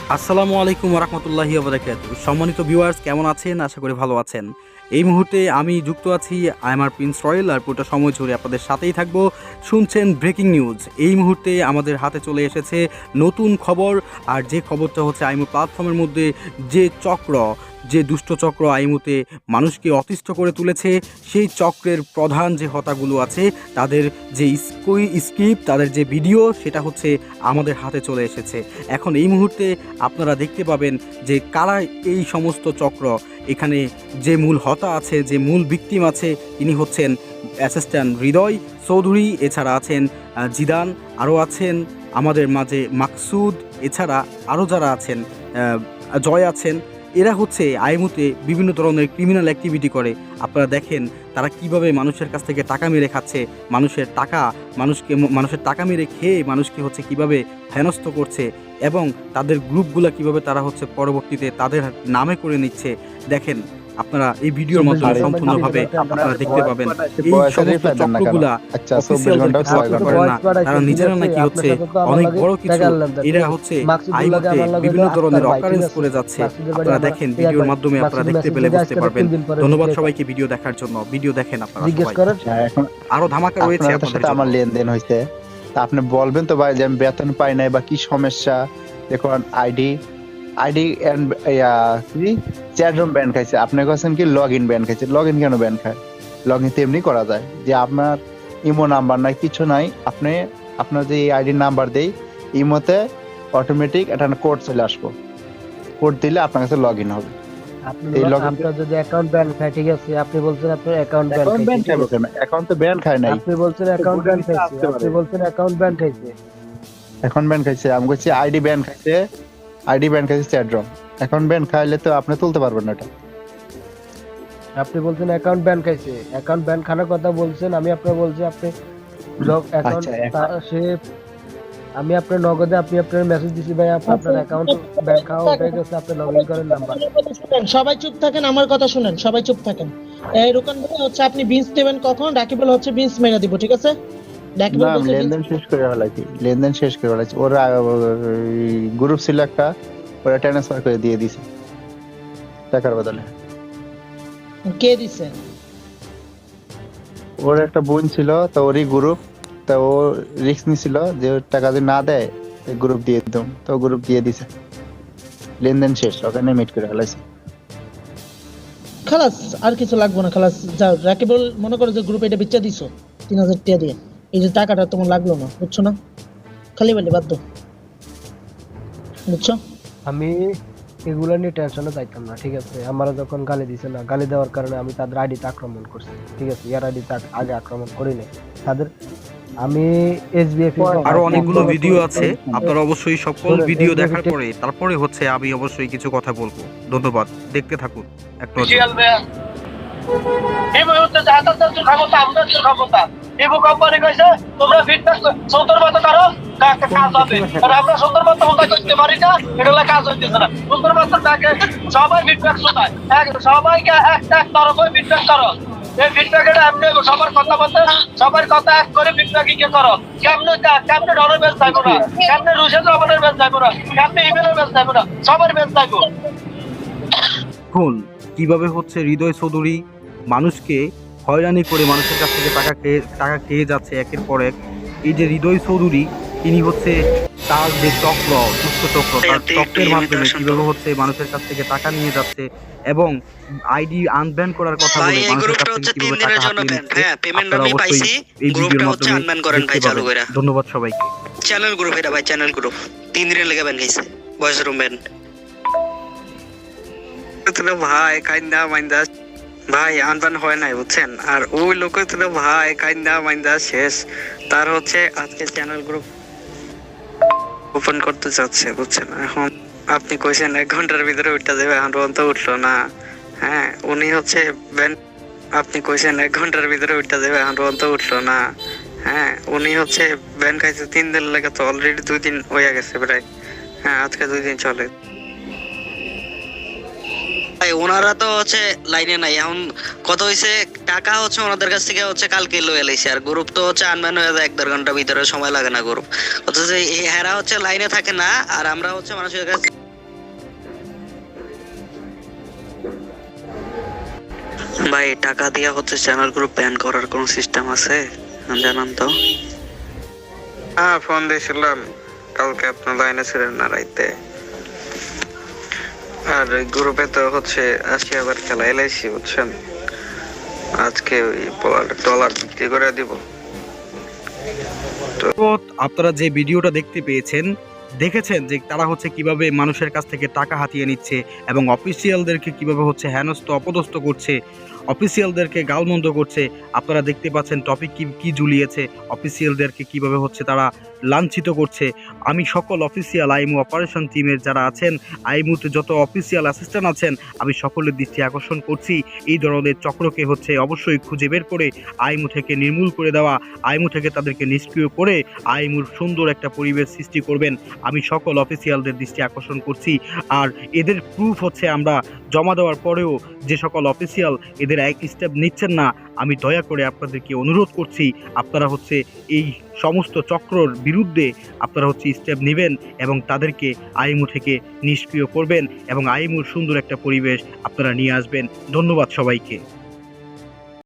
আসসালামু আলাইকুম রহমতুল্লাহি বারাকাতুহু। সম্মানিত ভিউয়ার্স, কেমন আছেন? আশা করি ভালো আছেন। এই মুহূর্তে আমি যুক্ত আছি আমার প্রিন্স রয়েল, আর পুরোটা সময় জুড়ে আপনাদের সাথেই থাকবো। শুনছেন ব্রেকিং নিউজ। এই মুহূর্তে আমাদের হাতে চলে এসেছে নতুন খবর, আর যে খবরটা হচ্ছে আইমু প্ল্যাটফর্মের মধ্যে যে দুষ্ট চক্র আইমুতে মানুষকে অতিষ্ঠ করে তুলেছে, সেই চক্রের প্রধান যে হতাগুলো আছে তাদের যে স্ক্রিপ্ট, তাদের যে ভিডিও, সেটা হচ্ছে আমাদের হাতে চলে এসেছে। এখন এই মুহূর্তে আপনারা দেখতে পাবেন যে কারা এই সমস্ত চক্র। এখানে যে মূল হতা আছে, যে মূল ভিকটিম আছে, তিনি হচ্ছেন অ্যাসিস্ট্যান্ট হৃদয় চৌধুরী, এছাড়া আছেন জিদান, আরও আছেন আমাদের মাঝে মাকসুদ, এছাড়া আরও যারা আছেন জয় আছেন। এরা হচ্ছে আইমুতে বিভিন্ন ধরনের ক্রিমিনাল অ্যাক্টিভিটি করে। আপনারা দেখেন তারা কিভাবে মানুষের কাছ থেকে টাকা মেরে খাচ্ছে, মানুষের টাকা মেরে খেয়ে মানুষকে হচ্ছে কিভাবে হেনস্থ করছে, এবং তাদের গ্রুপগুলো কিভাবে তারা হচ্ছে পরবর্তীতে তাদের নামে করে নিচ্ছে। দেখেন আপনারা এই ভিডিওর মাধ্যমে সম্পূর্ণভাবে আপনারা দেখতে পাবেন এই সমস্ত চক্রগুলা অফিসিয়ালদের খাওয়াতে পারে না, তারা নিজেরা নাকি হচ্ছে অনেক বড় কিছু। এরা হচ্ছে আইমুতে বিভিন্ন ধরনের অকারেন্স করে যাচ্ছে। আপনারা দেখেন ভিডিওর মাধ্যমে, আপনারা দেখতে পেলে বুঝতে পারবেন। ধন্যবাদ সবাইকে ভিডিও দেখার জন্য। ভিডিও দেখেন আপনারা সবাই। এখন আরো ধামাকা রয়েছে আপনাদের আপনাদের সাথে আমার জন্য। লেনদেন হয়েছে, তা আপনি বলবেন তো ভাই যে আমি বেতন পাই নাই বা কি সমস্যা। দেখুন আইডি এন্ড কি চ্যাট রুম ব্যান খাইছে, আপনি কাছেন কি লগ ইন ব্যান খাইছে। লগ ইন কেন ব্যান খায়? লগ ইন তো এমনি করা যায়, যে আপনার ইমো নাম্বার নাই, কিছু নাই, আপনি আপনার যে আইডি নাম্বার দেই ইমোতে অটোমেটিক একটা কোড চলে আসবো। কোড দিলে আপনার কাছে লগ ইন হবে। এই লগ ইন আপনার যদি অ্যাকাউন্ট ব্যান খায়, ঠিক আছে, আপনি বলছেন আপনার অ্যাকাউন্ট ব্যান খাইছে, অ্যাকাউন্ট তো ব্যান খায় নাই, আপনি বলছেন অ্যাকাউন্ট ব্যান খাইছে, আপনি বলছেন অ্যাকাউন্ট ব্যান খাইছে, অ্যাকাউন্ট ব্যান খাইছে। আমি বলছি আইডি ব্যান খাইছে, আইডি ব্যান খাইছে চ্যাট রুম। অ্যাকাউন্ট ব্যান খাইলে তো আপনি তুলতে পারবেন না এটা। আপনি বলছেন অ্যাকাউন্ট ব্যান খাইছে, অ্যাকাউন্ট ব্যান খানার কথা বলছেন। আমি আপনার বলছি আপনি অ্যাকাউন্ট সে আমি আপনার নগদে আপনি আপনার মেসেজ দিছি ভাই, আপনার অ্যাকাউন্ট ব্যান খাওয়া হয়ে গেছে, আপনি লগইন করেন নাম্বার। সবাই চুপ থাকেন, আমার কথা শুনেন, সবাই চুপ থাকেন। এই রুকান ভাই হচ্ছে আপনি বিনস দেবেন কখন, রাকিবুল হচ্ছে বিনস মেরে দিব, ঠিক আছে? রাকিবুল না, বলছে লেনদেন শেষ করে ফেলাইছি, লেনদেন শেষ করে ফেলাইছি। ওরা গ্রুপ ছিল একটা, ওরা ট্রান্সফার করে দিয়ে দিছে টাকার বদলে। কে দিছে? ওর একটা বোন ছিল, তো ওরই গ্রুপ, তো ও রিস্ক নিছিল যে ওর টাকা যদি না দেয় গ্রুপ দিয়ে দিতাম, তো গ্রুপ দিয়ে দিছে। লেনদেন শেষ, ওখানে মিট করে ফেলাইছি। খালাস, আর কিছু লাগবে না, খালাস যাও। রাকিবুল মনে করো যে গ্রুপে এটা বিচ্চা দিছো 3000 টাকা দিয়ে, এই যে টাকাটা তোমার লাগলো না, বুঝছো না? খালি বলি বাদ দাও, বুঝছো? আমি এগুলা নিয়ে টেনশনে যাইতাম না, ঠিক আছে। আমারও যখন গালি দিছে না, গালি দেওয়ার কারণে আমি তাদের আইডিতে আক্রমণ করছি, ঠিক আছে। ইয়ার আইডিতে আগে আক্রমণ করি নাই তাদের। আমি এসবিএফ আরো অনেকগুলো ভিডিও আছে, আপনারা অবশ্যই সকল ভিডিও দেখার পরে তারপরে হচ্ছে আমি অবশ্যই কিছু কথা বলবো। ধন্যবাদ, দেখতে থাকুন একটু। এই মুহূর্তে যাতায়াতের ক্ষমতা আমাদের ক্ষমতা। ইবু কোম্পানি কইছে তোমরা ফিটনেস 70 মতো করো, কাজ হবে। আর আমরা 70 মতো মতো করতে পারি না, এটা হলো কাজ হইতেছে না। 70 মতো তাকে সবাই ফিটনেস শোনায়, সবাইকে একটা তরফে ফিটনেস করো। এই ফিটনেসটা এমনি সবার কথা বলতে, সবার কথা এক করে ফিটনেস কি করো। কেমনে ডলার বেচ থাকবো না, কেমনে রুশের রবানের বেচ থাকবো না, কেমনে ইমেলের বেচ থাকবো না, সবার বেচ থাকবো। দেখুন কিভাবে হচ্ছে হৃদয় চৌধুরী মানুষকে হয়রানি করে মানুষের কাছ থেকে টাকা খেয়ে যাচ্ছে একের পর এক। এই যে হৃদয় চৌধুরী, তিনি হচ্ছে তার যে চক্র, দুষ্ট চক্র, তার চক্রের মাধ্যমে কিভাবে হচ্ছে মানুষের কাছ থেকে টাকা নিয়ে যাচ্ছে, এবং আইডি আনব্যান করার কথা বলে মানুষের কাছ থেকে কিভাবে টাকা হাতিয়ে নিচ্ছে। আপনারা অবশ্যই এই ভিডিওর মাধ্যমে দেখতে পাবেন। ধন্যবাদ সবাইকে। চ্যানেল গ্রুপ এটা ভাই, চ্যানেল গ্রুপ 3 দিনের লেগে ব্যান খাইছে, ভয়েস রুম ব্যান। তো ভাই কাইন্দা মাইন্দা ভাই আনবান হয় নাই বুঝছেন, আর ওই লোক তো ভাই কাইন্দা মাইন্দা শেষ। তার হচ্ছে আজকে চ্যানেল গ্রুপ ওপেন করতে চাচ্ছে বুঝছেন। এখন আপনি কইছেন 1 ঘন্টার ভিতরে উঠতে যাবে, এখন পর্যন্ত উঠলো না। হ্যাঁ, উনি হচ্ছে ব্যান, আপনি কইছেন 1 ঘন্টার ভিতরে উঠতে যাবে, এখন পর্যন্ত উঠলো না। হ্যাঁ, উনি হচ্ছে ব্যান খাইছে 3 দিন লেগে, তো অলরেডি 2 দিন হয়ে গেছে প্রায়। হ্যাঁ, আজকে 2 দিন চলে। ওনারা তো হচ্ছে লাইনে নাই এখন। কত হয়েছে টাকা হচ্ছে ওনাদের কাছ থেকে হচ্ছে কালকে লয়ে লাইছে, আর গ্রুপ তো হচ্ছে আনব্যান হয়ে যায় 1-1.5 ঘন্টার ভিতরে, সময় লাগে না গ্রুপ। অথচ হেরা হচ্ছে লাইনে থাকে না, আর আমরা হচ্ছে মানুষের কাছে ভাই টাকা দিয়া হচ্ছে চ্যানেল গ্রুপ ব্যান করার কোন সিস্টেম আছে জানান তো? হ্যাঁ ফোন দিয়েছিলাম কালকে, আপনার লাইনে ছিলেন না রাইতে। আর গ্রুপে তো হচ্ছে 80 ওভার খেলা এলআইসি বুঝছেন, আজকে ওই ডলার বিক্রি করে দিব। আপনারা যে ভিডিওটা দেখতে পেয়েছেন, দেখেছেন যে তারা হচ্ছে কিভাবে মানুষের কাছ থেকে টাকা হাতিয়ে নিচ্ছে এবং অফিসিয়ালদেরকে কিভাবে হচ্ছে হেনস্থ অপদস্থ করছে, অফিসিয়ালদেরকে গালমন্দ করছে। আপনারা দেখতে পাচ্ছেন টপিক কি ঝুলিয়েছে, অফিসিয়ালদেরকে কিভাবে হচ্ছে তারা লাঞ্ছিত করছে। আমি সকল অফিসিয়াল আইএমও অপারেশন টিমের যারা আছেন, আইএমওতে যত অফিসিয়াল অ্যাসিস্ট্যান্ট আছেন, আমি সকলের দৃষ্টি আকর্ষণ করছি এই ধরনের চক্রকে হচ্ছে অবশ্যই খুঁজে বের করে আইএমও থেকে নির্মূল করে দেওয়া, আইএমও থেকে তাদেরকে নিষ্ক্রিয় করে আইএমওর সুন্দর একটা পরিবেশ সৃষ্টি করবেন। আমি সকল অফিসিয়ালদের দৃষ্টি আকর্ষণ করছি। আর এদের প্রুফ হচ্ছে আমরা জমা দেওয়ার পরেও যে সকল অফিসিয়াল এদের এক স্টেপ নিচ্ছেন না, আমি দয়া করে আপনাদেরকে অনুরোধ করছি আপনারা হচ্ছে এই সমস্ত চক্রর বিরুদ্ধে আপনারা হচ্ছে স্টেপ নেবেন এবং তাদেরকে আইএমও থেকে নিষ্ক্রিয় করবেন এবং আইএমওর সুন্দর একটা পরিবেশ আপনারা নিয়ে আসবেন। ধন্যবাদ সবাইকে।